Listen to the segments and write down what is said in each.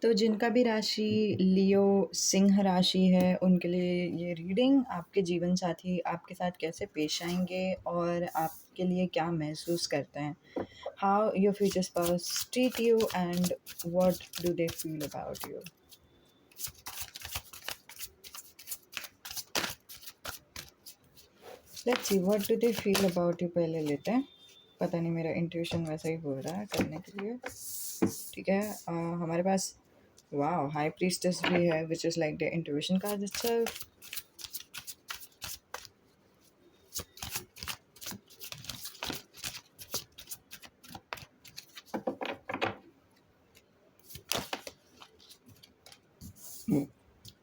तो जिनका भी राशि लियो सिंह राशि है, उनके लिए ये रीडिंग आपके जीवन साथी आपके साथ कैसे पेश आएँगे और आपके लिए क्या महसूस करते हैं। How your future spouse treat you and what do they feel about you. Let's see what do they feel about you पहले लेते हैं। पता नहीं मेरा इंट्यूशन वैसा ही हो रहा है करने के लिए। ठीक है, हमारे पास वाओ हाई प्रीस्टेस भी है which is like the intuition card itself.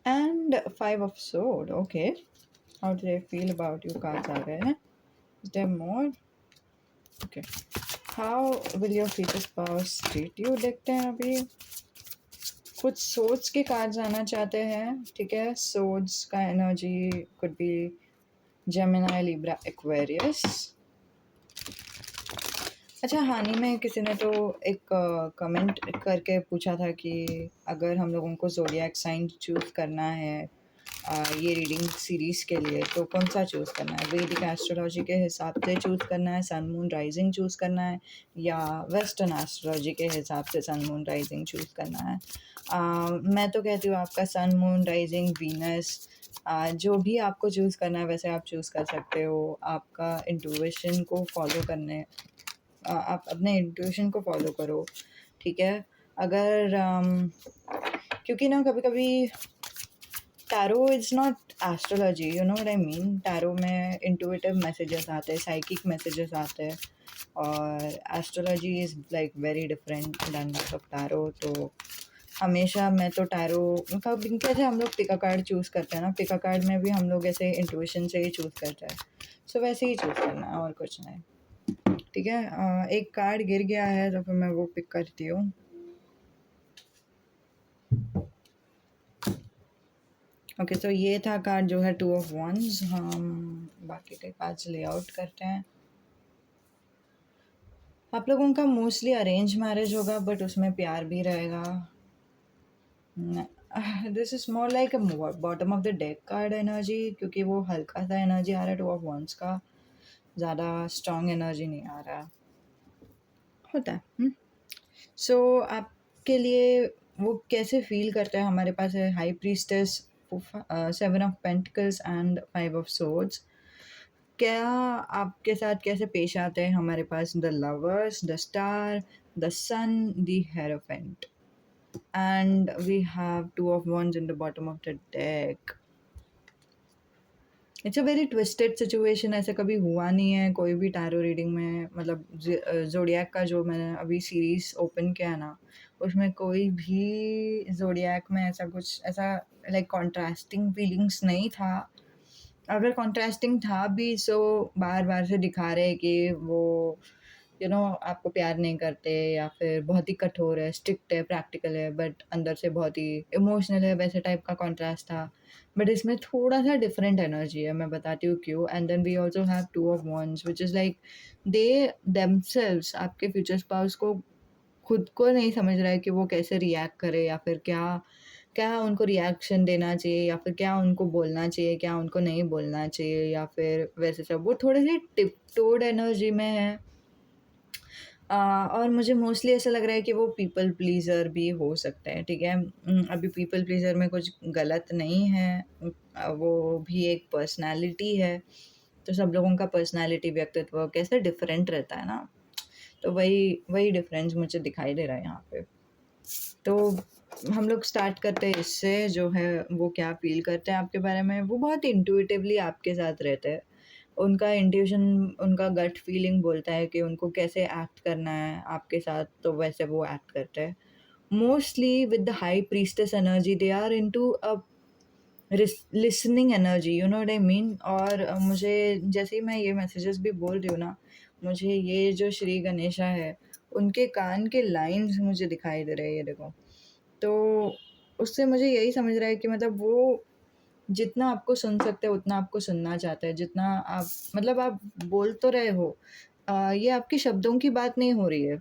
And five of swords. Okay, how do they feel about you cards आ गए हैं। Is there more? Okay, how will your future spouse treat you देखते हैं अभी। कुछ सोच के कार्ड्स आना चाहते हैं। ठीक है, सोड्स का energy could be Gemini, Libra, Aquarius. अच्छा, हानि में किसी ने तो एक कमेंट करके पूछा था कि अगर हम लोगों को ज़ोडिएक साइन चूज़ करना है ये रीडिंग सीरीज़ के लिए, तो कौन सा चूज़ करना है। वैदिक एस्ट्रोलॉजी के हिसाब से चूज़ करना है, सन मून राइजिंग चूज़ करना है, या वेस्टर्न एस्ट्रोलॉजी के हिसाब से सन मून राइजिंग चूज़ करना है। मैं तो कहती हूँ आपका सन मून राइजिंग वीनस जो भी आपको चूज़ करना है वैसे आप चूज़ कर सकते हो। आपका इंट्यूशन को फॉलो करने आप अपने इंट्यूशन को फॉलो करो। ठीक है, अगर क्योंकि ना कभी कभी tarot is not astrology, you know what I mean. Tarot में इंट्यूटिव मैसेजेस आते हैं, साइकिक मैसेजेस आते हैं, और astrology is like very different than that of tarot. तो हमेशा मैं तो टैरो मतलब कैसे हम लोग पिक अ कार्ड चूज़ करते हैं ना, पिक अ कार्ड में भी हम लोग ऐसे इंट्यूशन से ही चूज़ करते हैं। सो वैसे ही चूज़ करना है और कुछ नहीं। ठीक है, एक कार्ड गिर गया है तो फिर मैं वो पिक करती हूँ। ओके, तो ये था कार्ड जो है टू ऑफ वंस। हम बाकी के कार्ड्स लेआउट करते हैं। आप लोगों का मोस्टली अरेंज मैरिज होगा, बट उसमें प्यार भी रहेगा। This is more like bottom of the deck card energy, क्योंकि वो हल्का सा एनर्जी आ रहा है टू ऑफ वंस का, ज़्यादा स्ट्रॉन्ग एनर्जी नहीं आ रहा होता है। सो आपके लिए वो कैसे फील करता है। हमारे पास है high priestess, seven of pentacles and five of swords. क्या आपके साथ कैसे पेश आते हैं। हमारे पास the lovers, the star, the sun, the hierophant, and we have two of wands in the bottom of the deck. It's a very twisted situation. ऐसा कभी हुआ नहीं है कोई भी टैरो रीडिंग में। मतलब ज़ोडिएक का जो मैंने अभी सीरीज़ ओपन किया ना, उसमें कोई भी ज़ोडिएक में ऐसा कुछ ऐसा लाइक कॉन्ट्रास्टिंग फीलिंग्स नहीं था। अगर कॉन्ट्रास्टिंग था भी सो बार-बार से दिखा रहे हैं कि वो आपको प्यार नहीं करते, या फिर बहुत ही कठोर है, स्ट्रिक्ट है, प्रैक्टिकल है, बट अंदर से बहुत ही इमोशनल है, वैसे टाइप का कॉन्ट्रास्ट था। बट इसमें थोड़ा-सा डिफरेंट एनर्जी है, मैं बताती हूँ क्यों। And then we also have two of wands which is like they themselves, आपके फ्यूचर स्पाउस को खुद को नहीं समझ रहा है कि वो कैसे रिएक्ट करे, या फिर क्या क्या उनको रिएक्शन देना चाहिए, या फिर क्या उनको बोलना चाहिए, क्या उनको नहीं बोलना चाहिए, या फिर वैसे सब वो थोड़े से टिप-टोड एनर्जी में है। और मुझे मोस्टली ऐसा लग रहा है कि वो पीपल प्लीज़र भी हो सकते हैं। ठीक है, अभी पीपल प्लीज़र में कुछ गलत नहीं है। वो भी एक पर्सनैलिटी है, तो सब लोगों का पर्सनैलिटी, व्यक्तित्व कैसे डिफरेंट रहता है ना, तो वही वही डिफरेंस मुझे दिखाई दे रहा है यहाँ पे। तो हम लोग स्टार्ट करते हैं इससे, जो है वो क्या फ़ील करते हैं आपके बारे में। वो बहुत इंट्यूटिवली आपके साथ रहते हैं। उनका इंट्यूशन, उनका गट फीलिंग बोलता है कि उनको कैसे एक्ट करना है आपके साथ, तो वैसे वो एक्ट करते हैं। Mostly with the high priestess energy they are into a listening energy, you know what I mean. और मुझे जैसे ही मैं ये मैसेजेस भी बोल रही हूँ ना, मुझे ये जो श्री गणेशा है, उनके कान के लाइन्स मुझे दिखाई दे रहे हैं, ये देखो। तो उससे मुझे यही समझ रहा है कि मतलब वो जितना आपको सुन सकते हैं उतना आपको सुनना चाहते हैं। जितना आप मतलब आप बोल तो रहे हो, ये आपके शब्दों की बात नहीं हो रही है।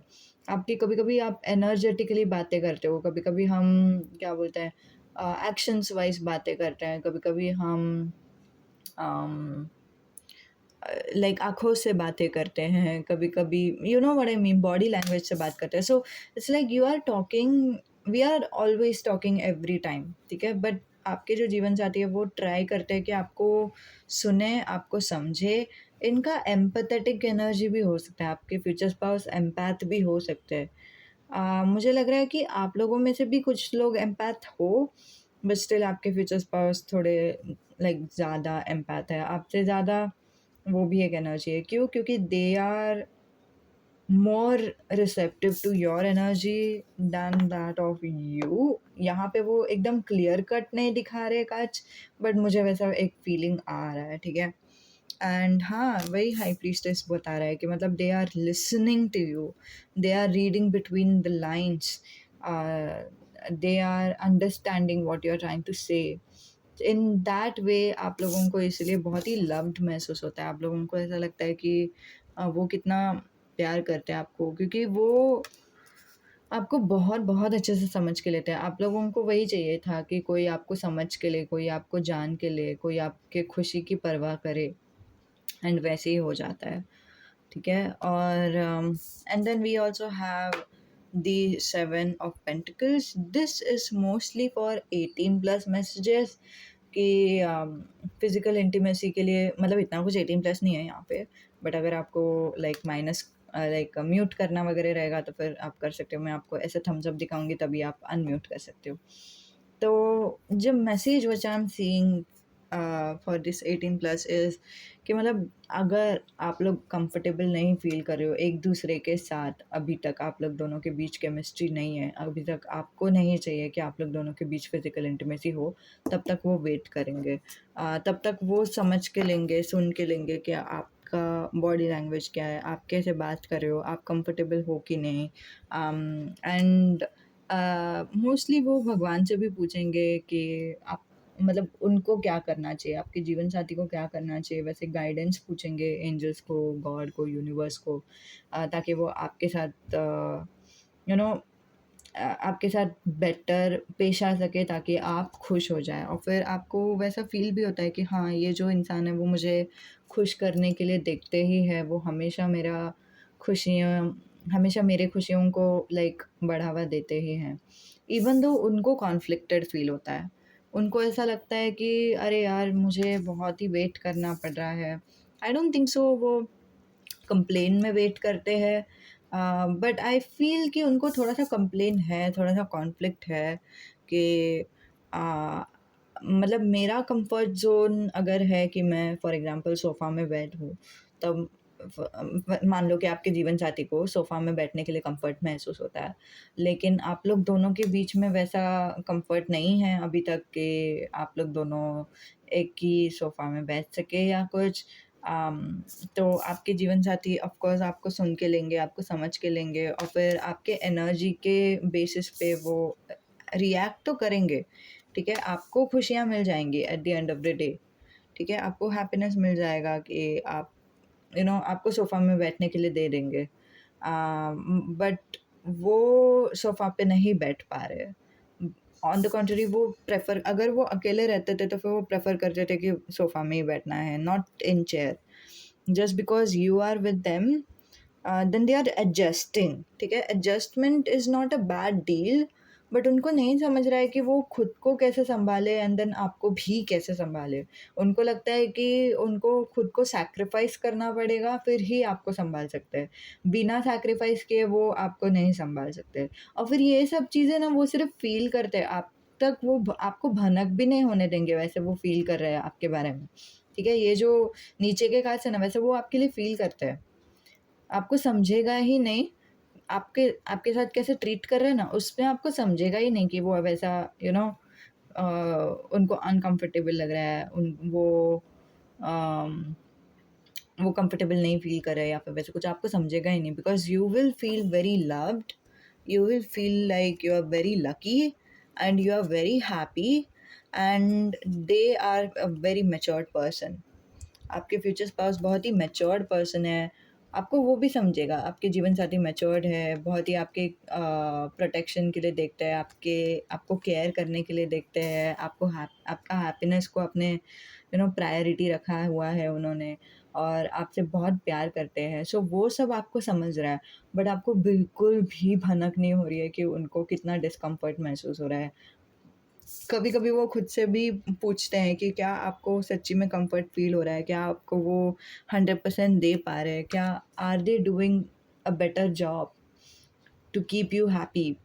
आपकी कभी-कभी आप एनर्जेटिकली बातें करते हो, कभी-कभी हम क्या बोलते हैं एक्शंस वाइज़ बातें करते हैं, कभी-कभी हम अम लाइक आँखों से बातें करते हैं, कभी-कभी you know what I mean body language से बात करते हैं। So it's like you are talking we are always talking every time, ठीक है? बट आपके जो जीवन साथी है वो ट्राई करते हैं कि आपको सुने, आपको समझे। इनका एम्पैथेटिक एनर्जी भी हो सकता है, आपके फ्यूचर स्पाउस एम्पैथ भी हो सकते हैं। मुझे लग रहा है कि आप लोगों में से भी कुछ लोग एम्पैथ हो, बट स्टिल आपके फ्यूचर स्पाउस थोड़े लाइक ज़्यादा एम्पैथ है, आपसे ज़्यादा वो भी एक एनर्जी है। क्यों? क्योंकि they are more receptive to your energy than that of you. यहाँ पे वो एकदम क्लियर कट नहीं दिखा रहे काच, बट मुझे वैसा एक फीलिंग आ रहा है, ठीक है? एंड हाँ, वही हाई प्रीस्टेस बता रहा है कि मतलब they are listening to you, they are reading between the lines, they are understanding what you are trying to say. In that way आप लोगों को इसलिए बहुत ही लव्ड महसूस होता है। आप लोगों को ऐसा लगता है कि वो कितना प्यार करते हैं आपको, क्योंकि वो आपको बहुत-बहुत अच्छे से समझ के लेते हैं। आप लोगों को वही चाहिए था कि कोई आपको समझ के ले, कोई आपको जान के ले, कोई आपके खुशी की परवाह करे, एंड वैसे ही हो जाता है, ठीक है? और and then we also have the 7 of pentacles. This is mostly for 18 plus messages कि फिज़िकल इंटीमेसी के लिए, मतलब इतना कुछ 18 प्लस नहीं है यहाँ पे, बट अगर आपको लाइक माइनस लाइक म्यूट करना वगैरह रहेगा तो फिर आप कर सकते हो। मैं आपको ऐसे थम्स अप दिखाऊँगी तभी आप अनम्यूट कर सकते हो। तो जो message which I am seeing for this 18 plus is कि मतलब अगर आप लोग कंफर्टेबल नहीं फ़ील कर रहे हो एक-दूसरे के साथ, अभी तक आप लोग दोनों के बीच केमिस्ट्री नहीं है, अभी तक आपको नहीं चाहिए कि आप लोग दोनों के बीच फिज़िकल इंटीमेसी हो, तब तक वो वेट करेंगे। तब तक वो समझ के लेंगे, सुन के लेंगे कि आपका बॉडी लैंग्वेज क्या है, आप कैसे बात कर रहे हो, आप कंफर्टेबल हो कि नहीं। एंड मोस्टली वो भगवान से भी पूछेंगे कि आप मतलब उनको क्या करना चाहिए, आपके जीवन साथी को क्या करना चाहिए, वैसे गाइडेंस पूछेंगे एंजल्स को, गॉड को, यूनिवर्स को, ताकि वो आपके साथ यू नो आपके साथ बेटर पेश आ सके, ताकि आप खुश हो जाएँ। और फिर आपको वैसा फ़ील भी होता है कि हाँ, ये जो इंसान है वो मुझे खुश करने के लिए देखते ही है, वो हमेशा मेरा खुशियाँ हमेशा मेरे खुशियों को लाइक बढ़ावा देते ही हैं। इवन दो उनको कॉन्फ्लिक्टेड फ़ील होता है। उनको ऐसा लगता है कि अरे यार! मुझे बहुत ही वेट करना पड़ रहा है। आई डोंट थिंक सो वो कंप्लेन में वेट करते हैं, बट आई फ़ील कि उनको थोड़ा-सा कंप्लेन है, थोड़ा-सा कॉन्फ्लिक्ट है कि अ, मतलब मेरा कंफर्ट ज़ोन अगर है कि मैं फॉर एग्ज़ाम्पल सोफ़ा में बैठूँ, तब मान लो कि आपके जीवन साथी को सोफ़ा में बैठने के लिए कंफर्ट महसूस होता है, लेकिन आप लोग दोनों के बीच में वैसा कंफर्ट नहीं है अभी तक कि आप लोग दोनों एक ही सोफ़ा में बैठ सके या कुछ। अम, तो आपके जीवन साथी ऑफ कोर्स आपको सुन के लेंगे, आपको समझ के लेंगे और फिर आपके एनर्जी के बेसिस पे वो रिएक्ट तो करेंगे, ठीक है? आपको खुशियाँ मिल जाएँगी at the end of the day, ठीक है? आपको हैप्पीनेस मिल जाएगा कि आप आपको सोफ़ा में बैठने के लिए दे देंगे। बट वो सोफ़ा पे नहीं बैठ पा रहे। ऑन द कॉन्ट्ररी वो प्रेफ़र अगर वो अकेले रहते थे तो फिर वो प्रेफ़र करते थे कि सोफ़ा में ही बैठना है, not in chair. Just because you are with them then they are adjusting, ठीक है? Adjustment is not a bad deal, but उनको नहीं समझ रहा है कि वो खुद को कैसे सँभाले एंड देन आपको भी कैसे सँभाले। उनको लगता है कि उनको खुद को सैक्रिफ़ाइस करना पड़ेगा, फिर ही आपको सँभाल सकते हैं। बिना सैक्रिफ़ाइस किए वो आपको नहीं सँभाल सकते। और फिर ये सब चीज़ें ना वो सिर्फ़ फ़ील करते हैं, आप तक वो भ आपको भनक भी नहीं होने देंगे वैसे वो फ़ील कर रहे हैं आपके बारे में, ठीक है? ये जो नीचे के कास्ट है ना, वैसे वो आपके लिए फ़ील करते हैं। आपको समझेगा ही नहीं, आपके आपके साथ कैसे ट्रीट कर रहे हैं ना, उसमें आपको समझेगा ही नहीं कि वो वैसा यू नो अ, उनको अनकम्फ़र्टेबल लग रहा है, अम, वो कंफर्टेबल नहीं फ़ील कर रहे हैं या फिर वैसे कुछ, आपको समझेगा ही नहीं, because you will feel very loved, you will feel like you are very lucky and you are very happy and they are a very matured person. आपके फ्यूचर स्पाउस बहुत ही मैच्योर्ड पर्सन है। आपको वो भी समझेगा। आपके जीवन साथी मैच्योर्ड है, बहुत ही आपके प्रोटेक्शन के लिए देखते हैं, आपको केयर करने के लिए देखते हैं, आपका हैप्पीनेस को अपने प्रायोरिटी रखा हुआ है उन्होंने, और आपसे बहुत प्यार करते हैं। सो वो सब आपको समझ रहा है, बट आपको बिल्कुल भी भनक नहीं हो रही है कि उनको कितना डिस्कम्फर्ट महसूस हो रहा है। कभी-कभी वो खुद से भी पूछते हैं कि क्या आपको सच्ची में कम्फर्ट फ़ील हो रहा है? क्या आपको वो 100% दे पा रहे हैं? क्या are they doing a better job to keep you happy?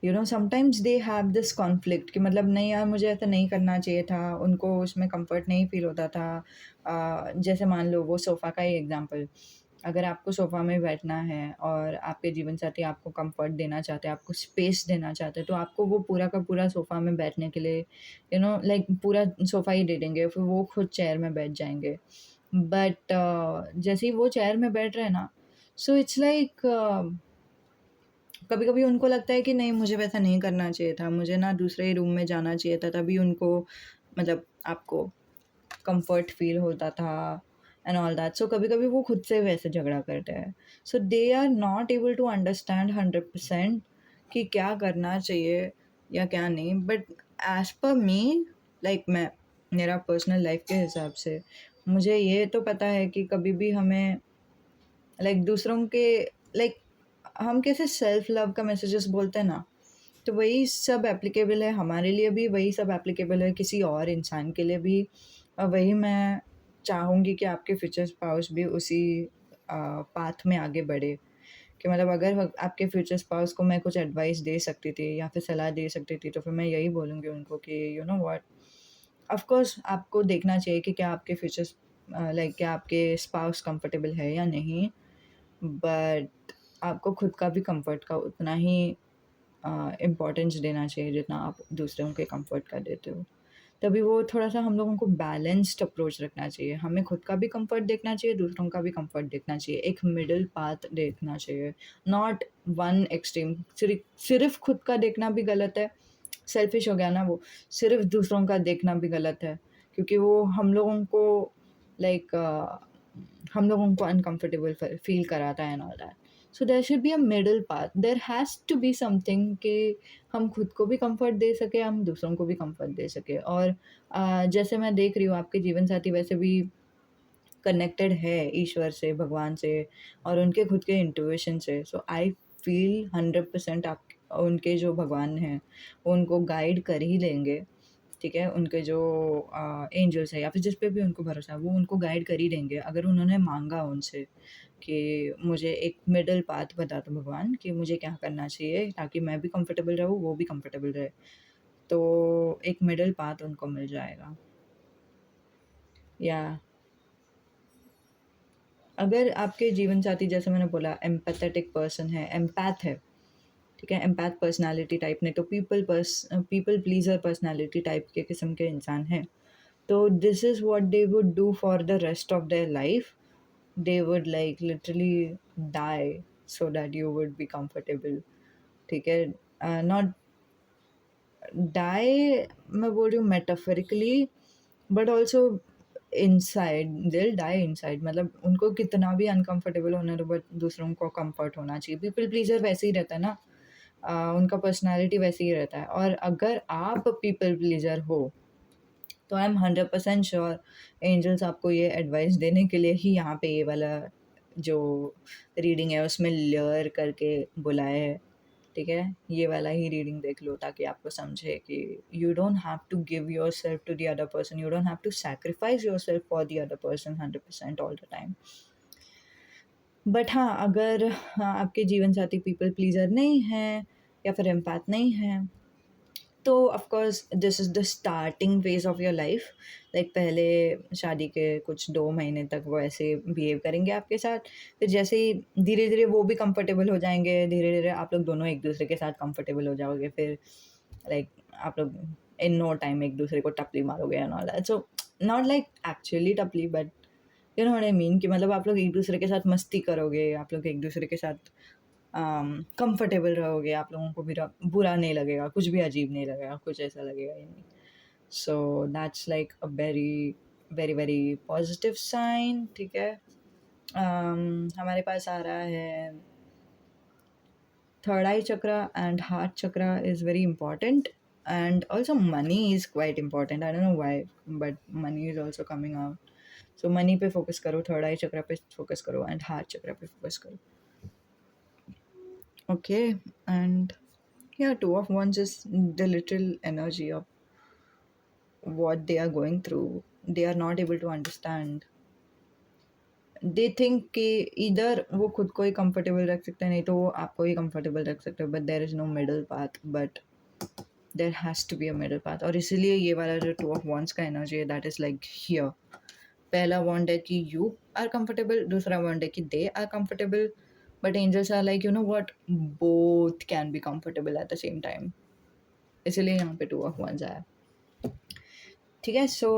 Sometimes they have this conflict कि मतलब नहीं यार, मुझे ऐसा नहीं करना चाहिए था, उनको उसमें कंफर्ट नहीं फील होता था। जैसे मान लो वो सोफ़ा का ही एग्जांपल, अगर आपको सोफ़ा में बैठना है और आपके जीवन साथी आपको कंफर्ट देना चाहते हैं, आपको स्पेस देना चाहते हैं, तो आपको वो पूरा का पूरा सोफ़ा में बैठने के लिए लाइक पूरा सोफ़ा ही दे देंगे, फिर वो खुद चेयर में बैठ जाएँगे। बट जैसे ही वो चेयर में बैठ रहे हैं ना, सो इट्स लाइक कभी-कभी उनको लगता है कि नहीं, मुझे वैसा नहीं करना चाहिए था, मुझे ना दूसरे रूम में जाना चाहिए था, तभी उनको मतलब आपको कम्फ़र्ट फ़ील होता था एंड ऑल दैट। सो कभी-कभी वो खुद से वैसे झगड़ा करते हैं। So they are not able to understand 100% कि क्या करना चाहिए या क्या नहीं। But as per me, like मेरा पर्सनल लाइफ़ के हिसाब से, मुझे ये तो पता है कि कभी भी हमें लाइक दूसरों के लाइक हम कैसे सेल्फ लव का मैसेजेस बोलते हैं ना, तो वही सब एप्लीकेबल है हमारे लिए भी, वही सब एप्लीकेबल है किसी और इंसान के लिए भी। और वही मैं चाहूँगी कि आपके फ्यूचर स्पाउस भी उसी पाथ में आगे बढ़े, कि मतलब अगर आपके फ्यूचर स्पाउस को मैं कुछ एडवाइस दे सकती थी या फिर सलाह दे सकती थी, तो फिर मैं यही बोलूँगी उनको कि you know what, of course आपको देखना चाहिए कि क्या आपके फ्यूचर लाइक क्या आपके स्पाउस कंफर्टेबल है या नहीं, बट आपको खुद का भी कंफर्ट का उतना ही इम्पोर्टेंस देना चाहिए जितना आप दूसरों के कंफर्ट का देते हो। तभी वो थोड़ा-सा हम लोगों को बैलेंस्ड अप्रोच रखना चाहिए। हमें खुद का भी कंफर्ट देखना चाहिए, दूसरों का भी कंफर्ट देखना चाहिए। एक मिडल पाथ देखना चाहिए, नॉट वन एक्सट्रीम। सिर्फ़ खुद का देखना भी गलत है, सेल्फिश हो गया ना वो। सिर्फ़ दूसरों का देखना भी गलत है, क्योंकि वो हम लोगों को लाइक हम लोगों को अनकंफर्टेबल फ़ील कराता है and all that. So there should be a middle path, there has to be something कि हम खुद को भी कंफर्ट दे सकें, हम दूसरों को भी कंफर्ट दे सकें। और जैसे मैं देख रही हूँ आपके जीवन साथी वैसे भी कनेक्टेड है ईश्वर से, भगवान से और उनके खुद के इंट्यूशन से। सो आई फ़ील 100% आप उनके जो भगवान हैं, वो उनको गाइड कर ही लेंगे, ठीक है? उनके जो एंजल्स हैं या फिर जिस पे भी उनको भरोसा है, वो उनको गाइड कर ही देंगे। अगर उन्होंने माँगा उनसे कि मुझे एक मिडल पाथ बता दो भगवान, कि मुझे क्या करना चाहिए ताकि मैं भी कंफर्टेबल रहूँ, वो भी कंफर्टेबल रहे। तो एक मिडल पाथ उनको मिल जाएगा। या अगर आपके जीवन साथी, जैसे मैंने बोला, एम्पैथेटिक पर्सन है, एम्पैथ है, ठीक है? एम्पैथ पर्सनैलिटी टाइप नहीं तो पीपल प्लीज़र पर्सनैलिटी टाइप के किस्म के इंसान हैं। तो this is what they would do for the rest of their life. They would like literally die so that you would be comfortable, ठीक है? नॉट die, मैं बोल रही हूँ मेटाफोरिकली, बट ऑल्सो इनसाइड दिल डाई इनसाइड, मतलब उनको कितना भी अनकंफर्टेबल होना दो, बट दूसरों को कंफर्ट होना चाहिए। पीपल प्लीजर वैसे ही रहता है ना, उनका पर्सनालिटी वैसे ही रहता है। और अगर आप पीपल प्लीजर हो, तो आई एम 100% श्योर एंजल्स आपको ये एडवाइस देने के लिए ही यहाँ पे ये वाला जो रीडिंग है उसमें लेयर करके बुलाए है, ठीक है? ये वाला ही रीडिंग देख लो ताकि आपको समझे कि you don't have to give yourself to the other person, you don't have to sacrifice yourself for the other person 100% all the time. But हाँ, अगर हाँ, आपके जीवन साथी पीपल प्लीजर नहीं हैं या फिर एम्पैथ नहीं हैं, तो of course this is the starting phase of your life. Like पहले शादी के कुछ 2 महीने तक वो ऐसे बिहेव करेंगे आपके साथ, फिर जैसे ही धीरे-धीरे वो भी कंफर्टेबल हो जाएँगे, धीरे-धीरे आप लोग दोनों एक-दूसरे के साथ कंफर्टेबल हो जाओगे, फिर लाइक आप लोग इन नो टाइम एक-दूसरे को टपली मारोगे and all that. So not like actually टपली, but you know what I mean, कि मतलब आप लोग एक-दूसरे के साथ मस्ती करोगे, आप लोग एक-दूसरे के साथ कंफर्टेबल रहोगे, आप लोगों को भी बुरा नहीं लगेगा, कुछ भी अजीब नहीं लगेगा, कुछ ऐसा लगेगा ही नहीं। So that's like a very, very, very positive sign, ठीक है? हमारे पास आ रहा है third eye chakra and heart chakra is very important, and also money is quite important. I don't know why, but money is also coming out. So money पे focus करो, third eye chakra पे focus करो, and heart chakra पे focus करो. Okay, and yeah, two of wands is the little energy of what they are going through. They are not able to understand. They think कि इधर वो खुद को ही comfortable रख सकते हैं, नहीं तो वो आपको ही कंफर्टेबल रख सकते हैं, but there is no middle path, but there has to be a middle path. और इसीलिए ये वाला जो टू ऑफ वॉन्ट्स का एनर्जी है, दैट इज़ लाइक हियर. पहला वॉन्ट है कि यू आर कंफर्टेबल, दूसरा वॉन्ट है कि they are comfortable, but angels are like, you know what, both can be comfortable at the same time. इसीलिए यहाँ पे टू ऑफ वॉन्ट्स आया. ठीक है, सो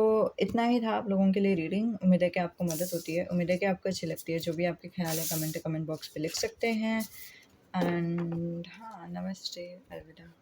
इतना ही था आप लोगों के लिए रीडिंग. उम्मीद है कि आपको मदद होती है, उम्मीद है कि आपको अच्छी लगती है. जो भी आपके ख्याल है कमेंट बॉक्स पे लिख सकते हैं. एंड हाँ, नमस्ते, अलविदा.